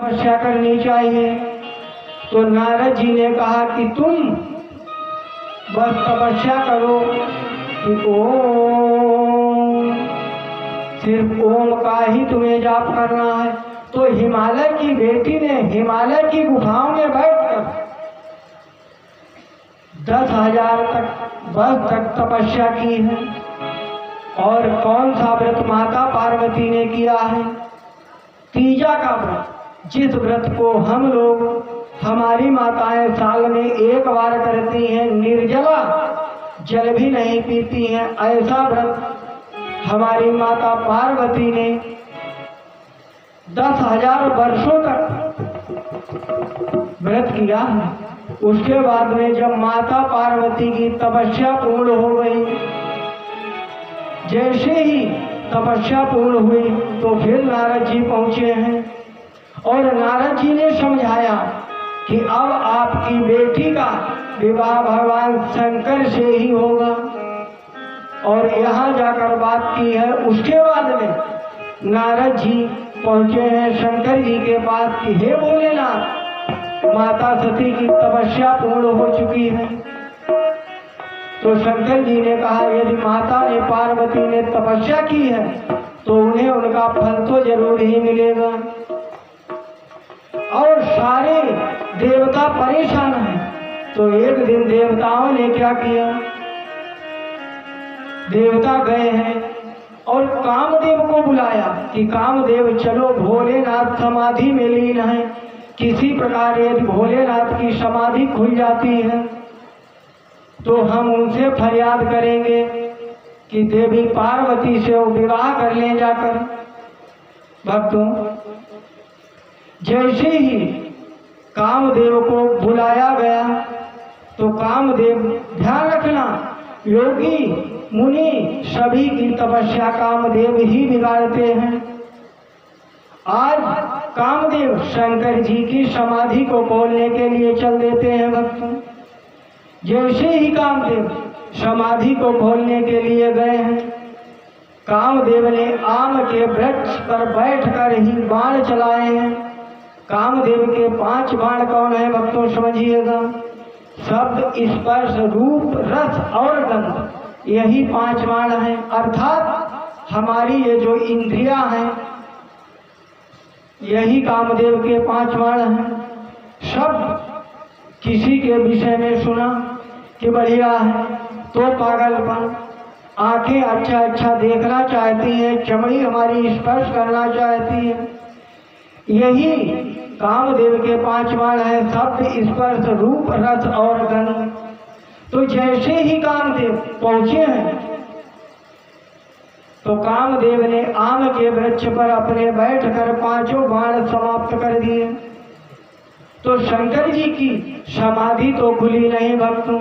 तपस्या करनी चाहिए। तो नारद जी ने कहा कि तुम बस तपस्या करो कि ओम, सिर्फ ओम का ही तुम्हें जाप करना है। तो हिमालय की बेटी ने हिमालय की गुफाओं में बैठकर 10,000 वर्ष तक तपस्या की है। और कौन सा व्रत माता पार्वती ने किया है? तीजा का व्रत, जिस व्रत को हम लोग, हमारी माताएं साल में एक बार करती हैं, निर्जला जल भी नहीं पीती हैं, ऐसा व्रत हमारी माता पार्वती ने 10,000 वर्षों तक व्रत किया है। उसके बाद में जब माता पार्वती की तपस्या पूर्ण हो गई, जैसे ही तपस्या पूर्ण हुई तो फिर नारद जी पहुंचे हैं और नारद जी ने समझाया कि अब आपकी बेटी का विवाह भगवान शंकर से ही होगा। और यहाँ जाकर बात की है। उसके बाद में नारद जी पहुंचे हैं शंकर जी के पास कि हे भोलेनाथ, माता सती की तपस्या पूर्ण हो चुकी है। तो शंकर जी ने कहा यदि माता ने पार्वती ने तपस्या की है तो उन्हें उनका फल तो जरूर ही मिलेगा। और सारे देवता परेशान हैं। तो एक दिन देवताओं ने क्या किया, देवता गए हैं और कामदेव को बुलाया कि कामदेव चलो, भोलेनाथ समाधि में लीन है, किसी प्रकार यदि भोलेनाथ की समाधि खुल जाती है तो हम उनसे फरियाद करेंगे कि देवी पार्वती से वो विवाह कर लें जाकर। भक्तों, जैसे ही कामदेव को बुलाया गया तो कामदेव, ध्यान रखना, योगी मुनि सभी की तपस्या कामदेव ही बिगाड़ते हैं। आज कामदेव शंकर जी की समाधि को खोलने के लिए चल देते हैं। भक्तों, जैसे ही कामदेव समाधि को खोलने के लिए गए हैं, कामदेव ने आम के वृक्ष पर बैठकर ही बाण चलाए हैं। कामदेव के 5 बाण कौन है भक्तों, समझिएगा। शब्द, स्पर्श, रूप, रस और गंध, यही 5 बाण हैं। अर्थात हमारी ये जो इंद्रियां हैं, यही कामदेव के 5 बाण हैं। शब्द, किसी के विषय में सुना कि बढ़िया है तो पागलपन, आंखें अच्छा अच्छा देखना चाहती हैं, चमड़ी हमारी स्पर्श करना चाहती है, यही कामदेव के 5 बाण है। शब्द, स्पर्श, रूप, रस और गंध। तो जैसे ही कामदेव पहुंचे हैं तो कामदेव ने आम के वृक्ष पर अपने बैठकर 5 बाण समाप्त कर दिए। तो शंकर जी की समाधि तो खुली नहीं भक्तों,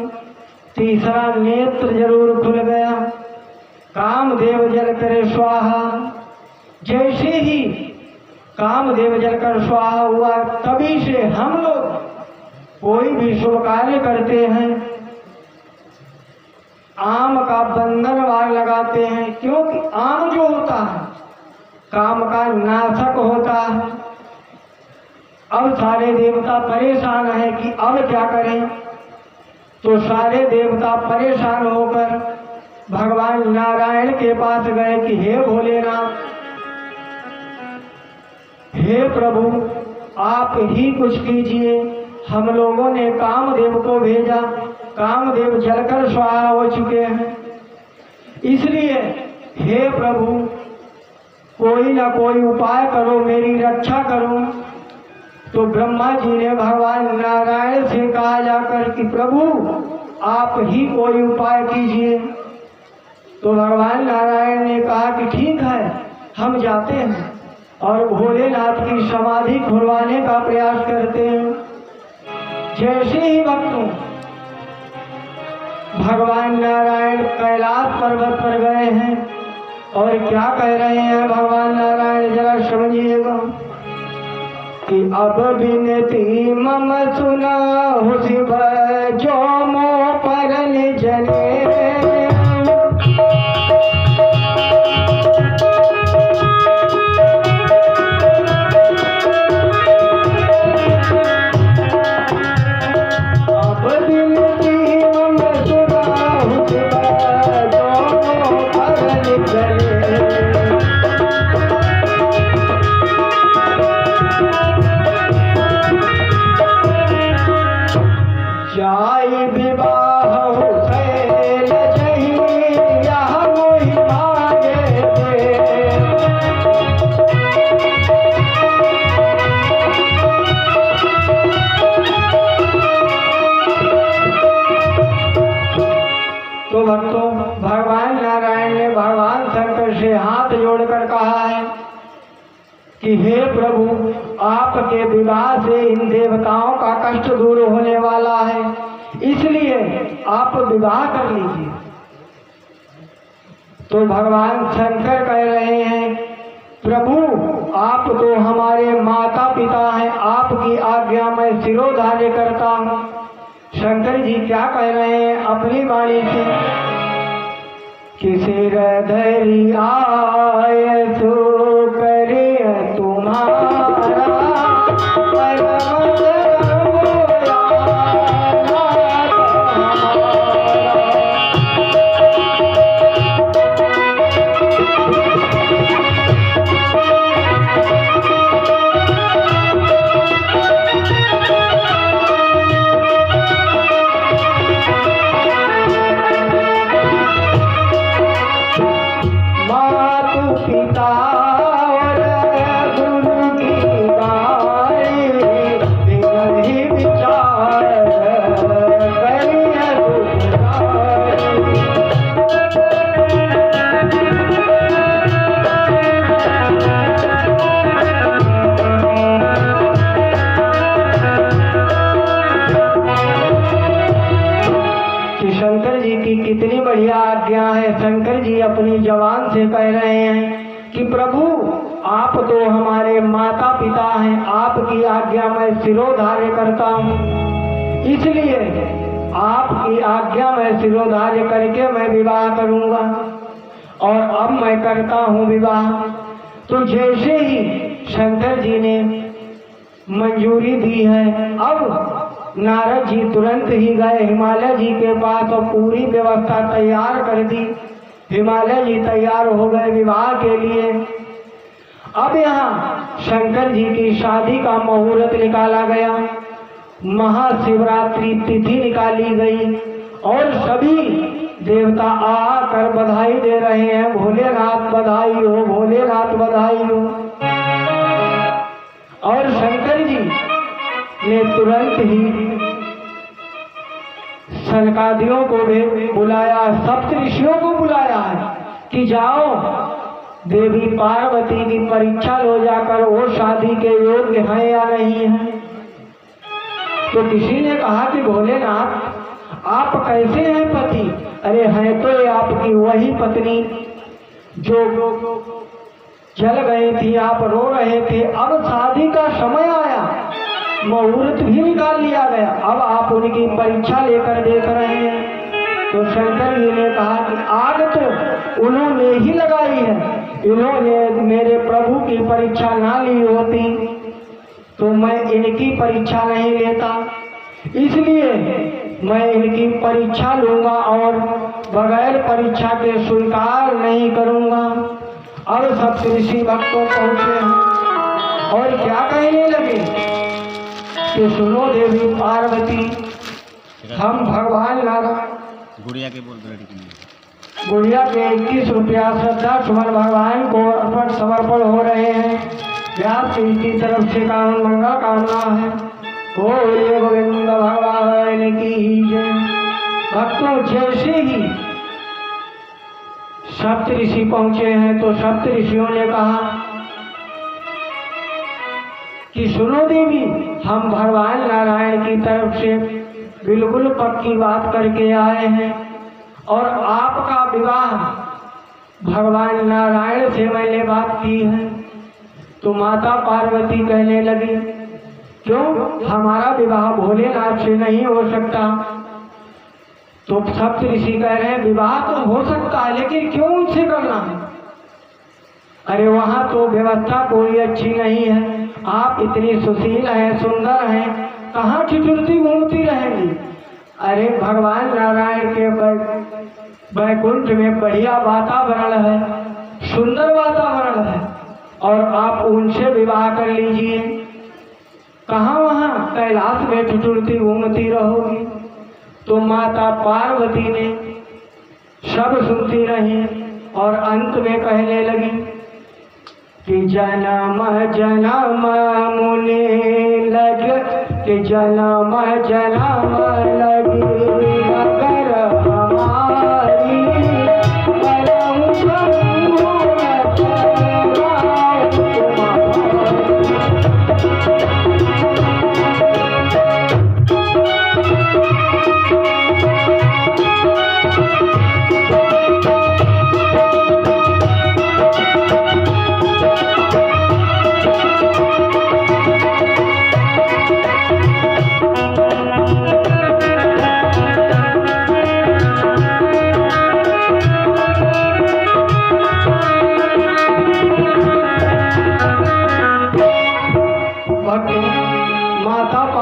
तीसरा नेत्र जरूर खुल गया। कामदेव जलकर स्वाहा। जैसे ही कामदेव जलकर स्वाहा हुआ, तभी से हम लोग कोई भी शुभ कार्य करते हैं, आम का बंधन वार लगाते हैं, क्योंकि आम जो होता है काम का नाशक होता है। अब सारे देवता परेशान हैं कि अब क्या करें। तो सारे देवता परेशान होकर भगवान नारायण के पास गए कि हे भोलेनाथ, हे प्रभु, आप ही कुछ कीजिए। हम लोगों ने कामदेव को भेजा, कामदेव जलकर स्वाहा हो चुके हैं, इसलिए हे प्रभु कोई ना कोई उपाय करो, मेरी रक्षा करो। तो ब्रह्मा जी ने भगवान नारायण से कहा जाकर कि प्रभु आप ही कोई उपाय कीजिए। तो भगवान नारायण ने कहा कि ठीक है, हम जाते हैं और भोलेनाथ की समाधि खुलवाने का प्रयास करते हैं। जैसे ही भक्तों भगवान नारायण कैलाश पर्वत पर गए हैं और क्या कह रहे हैं भगवान नारायण, जरा समझिएगा कि अब विनती मम सुना शिव जो मो परन जने। आपके विवाह से इन देवताओं का कष्ट दूर होने वाला है, इसलिए आप विवाह कर लीजिए। तो भगवान शंकर कह रहे हैं, प्रभु आप तो हमारे माता पिता हैं, आपकी आज्ञा मैं शिरोधार्य करता हूँ। शंकर जी क्या कह रहे हैं अपनी वाणी से कि सिर धरि आय सो करे तुम्हारा कितनी बढ़िया आज्ञा है। शंकर जी अपनी जबान से कह रहे हैं कि प्रभु आप तो हमारे माता पिता हैं, आपकी आज्ञा मैं शिरोधार्य करता हूँ, इसलिए आपकी आज्ञा मैं शिरोधार्य करके मैं विवाह करूँगा। और अब मैं करता हूँ विवाह। तो जैसे ही शंकर जी ने मंजूरी दी है, अब नारद जी तुरंत ही गए हिमालय जी के पास और पूरी व्यवस्था तैयार कर दी। हिमालय जी तैयार हो गए विवाह के लिए। अब यहाँ शंकर जी की शादी का मुहूर्त निकाला गया, महाशिवरात्रि तिथि निकाली गई और सभी देवता आकर बधाई दे रहे हैं, भोलेनाथ बधाई हो, भोलेनाथ बधाई हो। और शंकर जी ने तुरंत ही सनकादियों को भी बुलाया, सप्त ऋषियों को बुलाया है कि जाओ देवी पार्वती की परीक्षा लो जाकर, वो शादी के योग्य हैं या नहीं है। तो किसी ने कहा कि भोलेनाथ आप कैसे हैं पति? अरे हैं तो आपकी वही पत्नी जो जल गई थी, आप रो रहे थे, अब शादी का समय आया, मुहूर्त भी निकाल लिया गया, अब आप उनकी परीक्षा लेकर देख रहे हैं। तो शंकर जी ने कहा कि आग तो उन्होंने ही लगाई है, इन्होंने मेरे प्रभु की परीक्षा ना ली होती तो मैं इनकी परीक्षा नहीं लेता, इसलिए मैं इनकी परीक्षा लूंगा और बगैर परीक्षा के स्वीकार नहीं करूंगा। अब सब ऋषि भक्तों पहुंचे और क्या कहने लगे कि सुनो देवी पार्वती, हम भगवान नारायण गुड़िया के गुड़िया के 21 रुपया श्रद्धा सुमन भगवान को अर्पण समर्पण हो रहे हैं। व्यास जी की तरफ से कामन मंगल कामना है। बोले गोविंद भगवान की जय। भक्तों जैसे ही सप्त ऋषि पहुंचे हैं तो सप्त ऋषियों ने कहा कि सुनो देवी, हम भगवान नारायण की तरफ से बिल्कुल पक्की बात करके आए हैं और आपका विवाह भगवान नारायण से मैंने बात की है। तो माता पार्वती कहने लगी, क्यों हमारा विवाह भोलेनाथ से नहीं हो सकता? तो सप्त ऋषि कह रहे हैं विवाह तो हो सकता है, लेकिन क्यों उनसे करना है? अरे वहाँ तो व्यवस्था कोई अच्छी नहीं है, आप इतनी सुशील हैं, सुंदर हैं, कहाँ ठिठुरती घूमती रहेंगी? अरे भगवान नारायण के वैकुंठ में बढ़िया वातावरण है, सुंदर वातावरण है और आप उनसे विवाह कर लीजिए, कहाँ वहाँ कैलाश में ठिठुरती घूमती रहोगी? तो माता पार्वती ने सब सुनती रही और अंत में कहने लगी कि जन्म जन्म मुनि लग, कि जन्म जन्म लगी अगर हमारी परम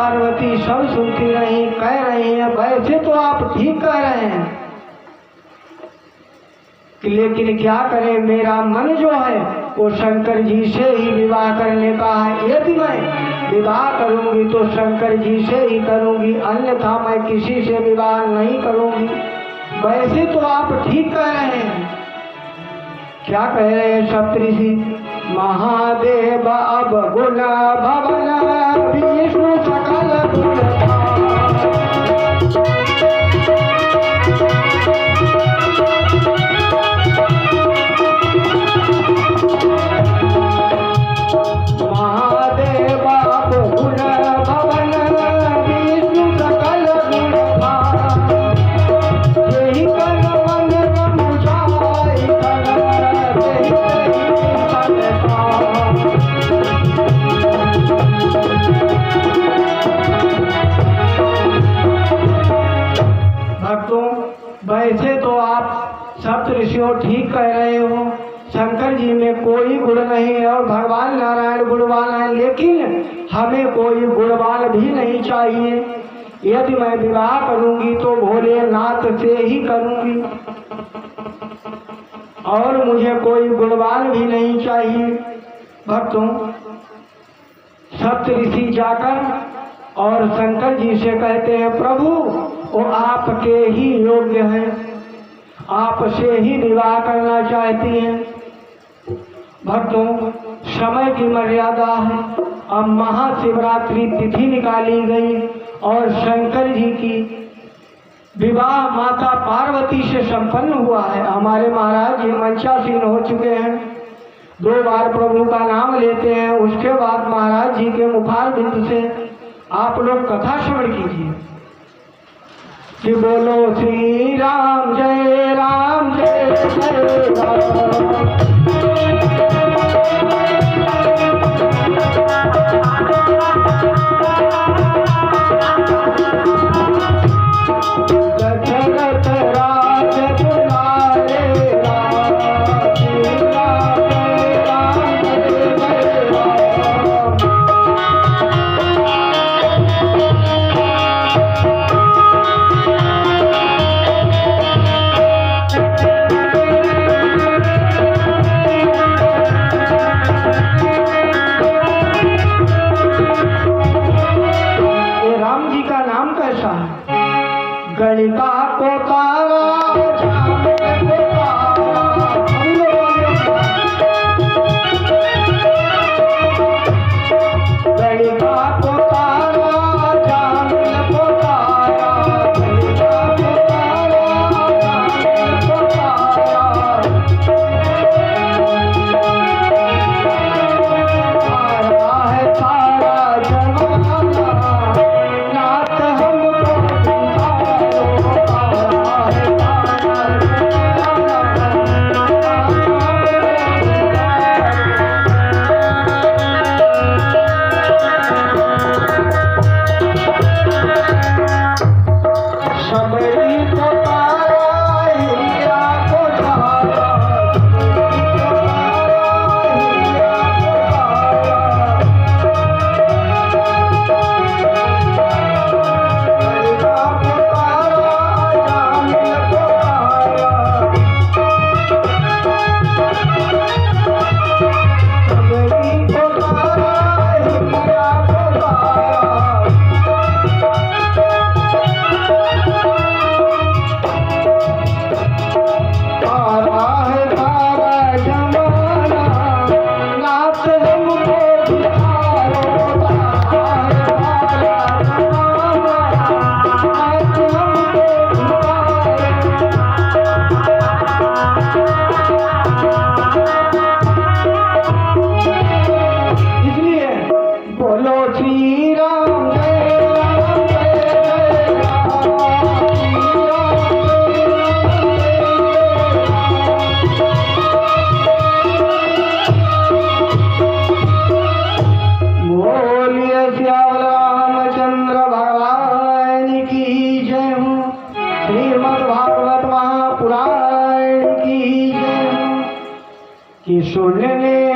पार्वती सब सुनती रही, कह रही हैं वैसे तो आप ठीक कह रहे हैं, लेकिन क्या करें, मेरा मन जो है वो शंकर जी से ही विवाह करने का है। यदि मैं विवाह करूंगी तो शंकर जी से ही करूंगी, अन्यथा मैं किसी से विवाह नहीं करूंगी। वैसे तो आप ठीक कह रहे हैं। क्या कह रहे हैं सप्तऋषि? महादेव अब गुण भवन विष्णु सकल गुण वैसे तो आप सप्तऋषियों ठीक कह रहे हो, शंकर जी में कोई गुण नहीं है और भगवान नारायण गुणवान है, लेकिन हमें कोई गुणवान भी नहीं चाहिए। यदि मैं विवाह करूंगी तो भोलेनाथ से ही करूंगी और मुझे कोई गुणवान भी नहीं चाहिए। भक्तों, सप्तऋषि जाकर और शंकर जी से कहते हैं प्रभु वो आपके ही योग्य हैं, आपसे ही विवाह करना चाहती हैं। भक्तों, समय की मर्यादा है, अब महाशिवरात्रि तिथि निकाली गई और शंकर जी की विवाह माता पार्वती से संपन्न हुआ है। हमारे महाराज जी मंचासीन हो चुके हैं, 2 बार प्रभु का नाम लेते हैं, उसके बाद महाराज जी के मुखार बिंदु से आप लोग कथा श्रवण कीजिए कि बोलो श्री राम जय राम जय जय राम। गणिका को तारा कि सुन ले